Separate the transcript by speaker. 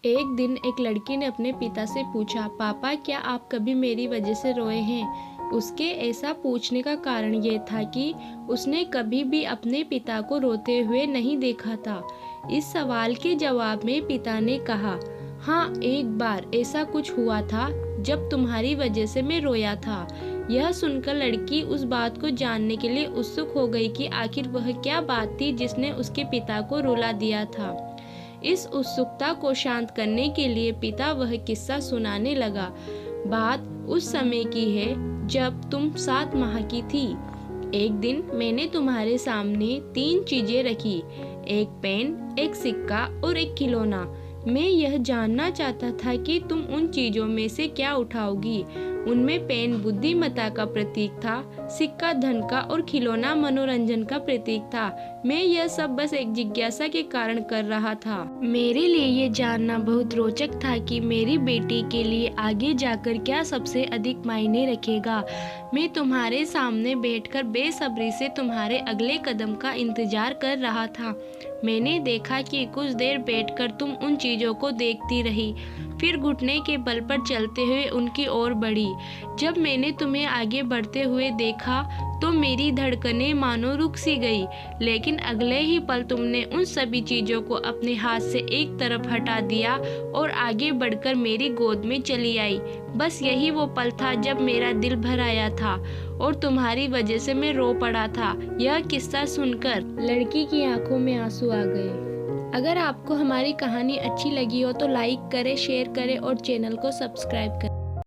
Speaker 1: एक दिन एक लड़की ने अपने पिता से पूछा, पापा क्या आप कभी मेरी वजह से रोए हैं? उसके ऐसा पूछने का कारण ये था कि उसने कभी भी अपने पिता को रोते हुए नहीं देखा था। इस सवाल के जवाब में पिता ने कहा, हाँ, एक बार ऐसा कुछ हुआ था जब तुम्हारी वजह से मैं रोया था। यह सुनकर लड़की उस बात को जानने के लिए उत्सुक हो गई कि आखिर वह क्या बात थी जिसने उसके पिता को रुला दिया था। इस उत्सुकता को शांत करने के लिए पिता वह किस्सा सुनाने लगा। बात उस समय की है जब तुम 7 माह की थी। एक दिन मैंने तुम्हारे सामने 3 चीजें रखी, एक पेन, एक सिक्का और एक खिलौना। मैं यह जानना चाहता था कि तुम उन चीजों में से क्या उठाओगी। उनमें पेन बुद्धिमत्ता का प्रतीक था, सिक्का धन का और खिलौना मनोरंजन का प्रतीक था। मैं यह सब बस एक जिज्ञासा के कारण कर रहा था। मेरे लिए ये जानना बहुत रोचक था कि मेरी बेटी के लिए आगे जाकर क्या सबसे अधिक मायने रखेगा। मैं तुम्हारे सामने बैठकर बेसब्री से तुम्हारे अगले कदम का इंतजार कर रहा था। मैंने देखा कि कुछ देर बैठकर तुम उन चीज़ों को देखती रही, फिर घुटने के बल पर चलते हुए उनकी ओर बढ़ी। जब मैंने तुम्हें आगे बढ़ते हुए देखा तो मेरी धड़कनें मानो रुक सी गई, लेकिन अगले ही पल तुमने उन सभी चीज़ों को अपने हाथ से एक तरफ हटा दिया और आगे बढ़कर मेरी गोद में चली आई। बस यही वो पल था जब मेरा दिल भर आया था और तुम्हारी वजह से मैं रो पड़ा था। यह किस्सा सुनकर लड़की की आंखों में आंसू आ गए। अगर आपको हमारी कहानी अच्छी लगी हो तो लाइक करें, शेयर करें और चैनल को सब्सक्राइब करें।